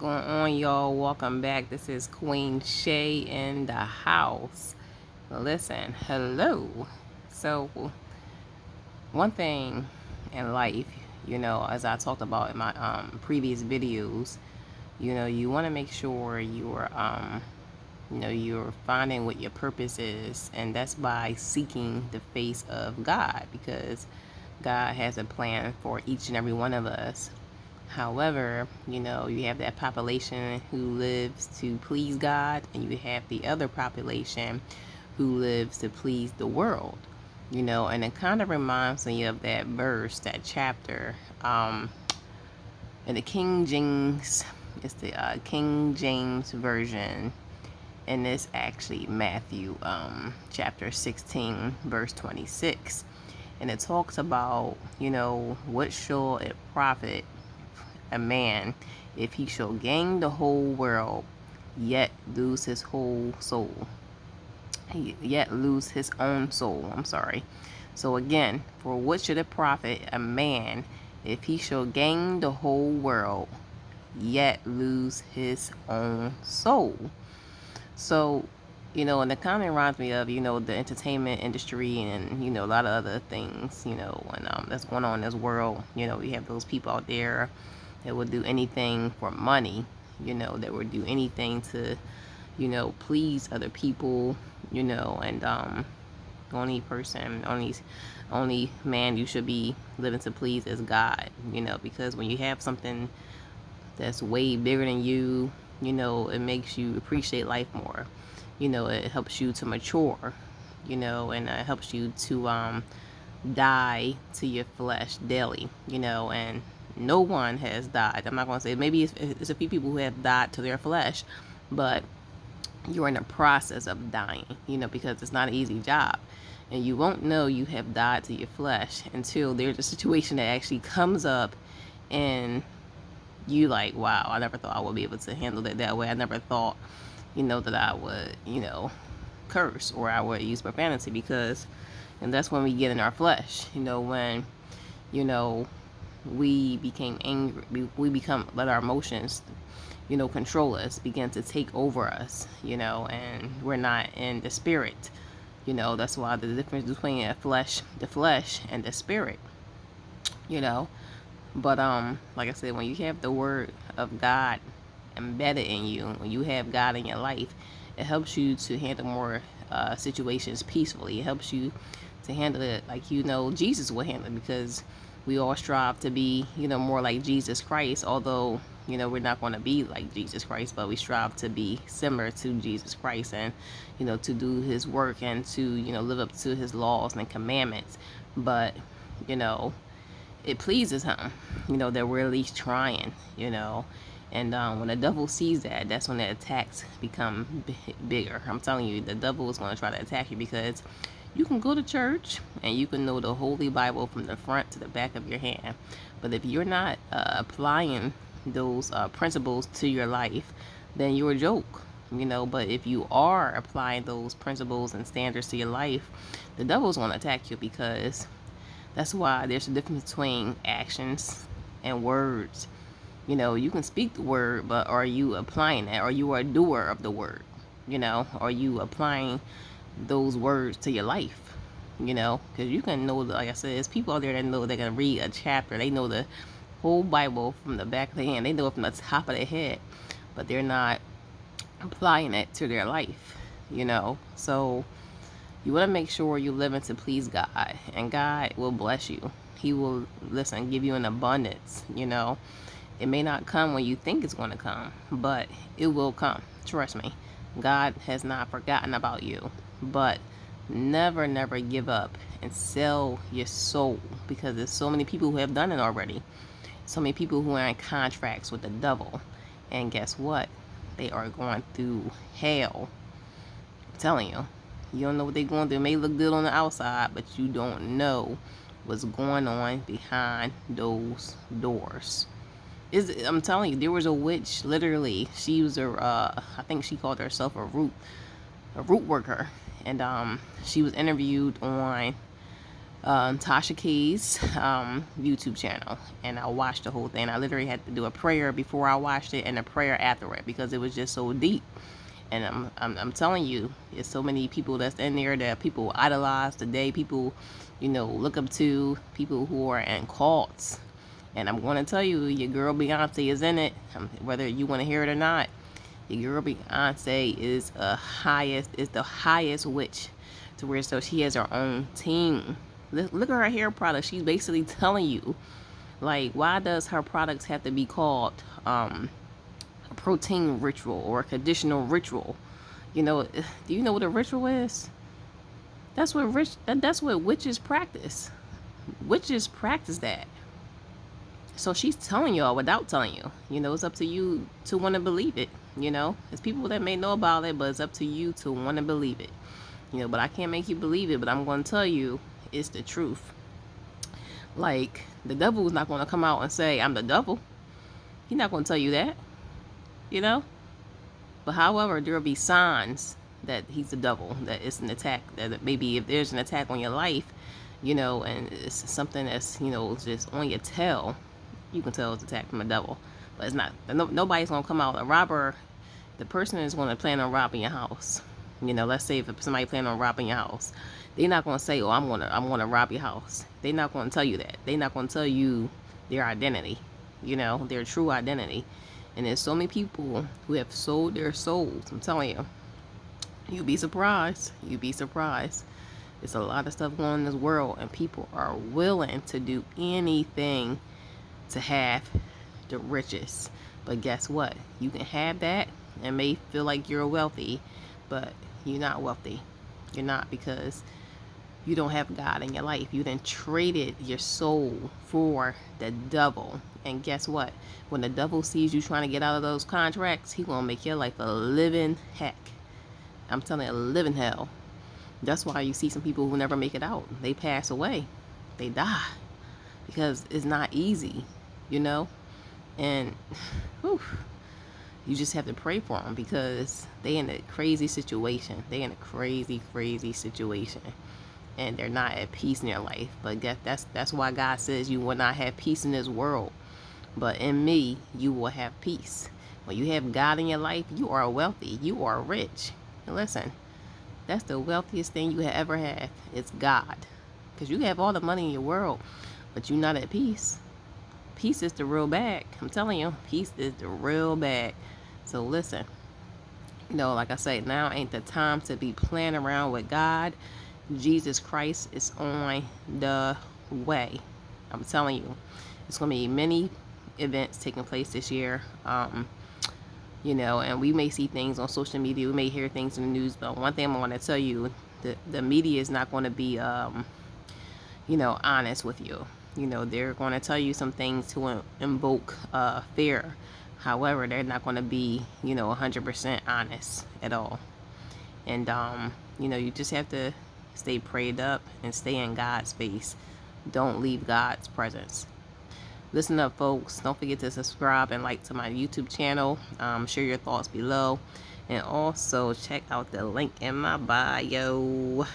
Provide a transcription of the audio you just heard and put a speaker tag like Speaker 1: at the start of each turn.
Speaker 1: going on, y'all? Welcome back. This is Queen Shay in the house. Listen, hello. So, one thing in life, as I talked about in my previous videos, you want to make sure you're finding what your purpose is, and that's by seeking the face of God, because God has a plan for each and every one of us. However, you have that population who lives to please God, and you have the other population who lives to please the world. And it kind of reminds me of that verse, that chapter, in the King James. It's the King James version, and it's actually Matthew chapter 16, verse 26. And it talks about, what shall it profit a man if he shall gain the whole world, yet lose his whole soul? Yet lose his own soul. I'm sorry. So again, for what should it profit a man if he shall gain the whole world, yet lose his own soul? So, and it kind of reminds me of, the entertainment industry and, a lot of other things, and that's going on in this world. We have those people out there that would do anything for money, that would do anything to, please other people, and only man you should be living to please is God, because when you have something that's way bigger than you, it makes you appreciate life more. It helps you to mature, and it helps you to die to your flesh daily, and no one has died. I'm not going to say, maybe it's a few people who have died to their flesh, but you're in the process of dying, because it's not an easy job. And you won't know you have died to your flesh until there's a situation that actually comes up and you like, wow, I never thought I would be able to handle it that way. I never thought, that I would, curse or I would use profanity, and that's when we get in our flesh, when, we became angry, we become, let our emotions, control us, begin to take over us, and we're not in the spirit. That's why the difference between the flesh and the spirit, but like I said, when you have the word of God embedded in you, when you have God in your life, it helps you to handle more situations peacefully. It helps you to handle it like Jesus will handle it, because we all strive to be more like Jesus Christ, although we're not going to be like Jesus Christ, but we strive to be similar to Jesus Christ, and to do his work, and to live up to his laws and commandments. But it pleases him, that we're at least trying, and when the devil sees that, that's when the attacks become bigger. I'm telling you, the devil is going to try to attack you, because you can go to church and you can know the Holy Bible from the front to the back of your hand, but if you're not applying those principles to your life, then you're a joke. But if you are applying those principles and standards to your life, the devil's going to attack you, because that's why there's a difference between actions and words. You can speak the word, but are you applying it? Are you a doer of the word? Are you applying those words to your life? Because you can know, like I said, there's people out there that know they can read a chapter. They know the whole Bible from the back of their hand. They know it from the top of their head, but they're not applying it to their life. So you want to make sure you're living to please God, and God will bless you. He will, give you an abundance. It may not come when you think it's going to come, but it will come. Trust me. God has not forgotten about you. But never, never give up and sell your soul, because there's so many people who have done it already. So many people who are in contracts with the devil. And guess what? They are going through hell. I'm telling you. You don't know what they're going through. It may look good on the outside, but you don't know what's going on behind those doors. I'm telling you, there was a witch, literally. She was I think she called herself a root worker. And she was interviewed on Tasha K's YouTube channel, and I watched the whole thing. I literally had to do a prayer before I watched it and a prayer after it because it was just so deep. And I'm telling you, there's so many people that's in there that people idolize today. People, look up to, people who are in cults. And I'm going to tell you, your girl Beyonce is in it, whether you want to hear it or not. Your girl Beyonce is the highest witch, to where so she has her own team. Look at her hair product. She's basically telling you, like, why does her products have to be called a protein ritual or a conditional ritual? Do you know what a ritual is? That's what witches practice. Witches practice that. So she's telling y'all without telling you. It's up to you to want to believe it. It's people that may know about it, but it's up to you to want to believe it. But I can't make you believe it, but I'm going to tell you it's the truth. Like, the devil is not going to come out and say, I'm the devil. He's not going to tell you that. But however, there will be signs that he's the devil, that it's an attack, that maybe if there's an attack on your life, and it's something that's, just on your tail, you can tell it's attack from the devil. But it's not. Nobody's going to come out. A robber, the person is going to plan on robbing your house. Let's say if somebody plan on robbing your house, they're not going to say, oh, I'm going to rob your house. They're not going to tell you that. They're not going to tell you their identity, their true identity. And there's so many people who have sold their souls. I'm telling you, you'd be surprised. You'd be surprised. There's a lot of stuff going on in this world, and people are willing to do anything to have the riches. But guess what? You can have that and may feel like you're wealthy, but you're not wealthy. You're not, because you don't have God in your life. You then traded your soul for the devil. And guess what? When the devil sees you trying to get out of those contracts, he gonna make your life a living heck. I'm telling you, a living hell. That's why you see some people who never make it out. They pass away. They die. Because it's not easy, And whew, you just have to pray for them, because they in a crazy situation. They in a crazy, crazy situation. And they're not at peace in their life. But that's why God says you will not have peace in this world. But in me, you will have peace. When you have God in your life, you are wealthy. You are rich. And listen, that's the wealthiest thing you ever have. It's God. Because you have all the money in your world, but you're not at peace. Peace is the real bag. I'm telling you, peace is the real bag. So listen, like I say, now ain't the time to be playing around with God. Jesus Christ is on the way. I'm telling you, it's going to be many events taking place this year. And we may see things on social media. We may hear things in the news. But one thing I want to tell you, the media is not going to be, honest with you. They're going to tell you some things to invoke fear. However, they're not going to be, 100% honest at all. And, you just have to stay prayed up and stay in God's space. Don't leave God's presence. Listen up, folks. Don't forget to subscribe and like to my YouTube channel. Share your thoughts below. And also check out the link in my bio.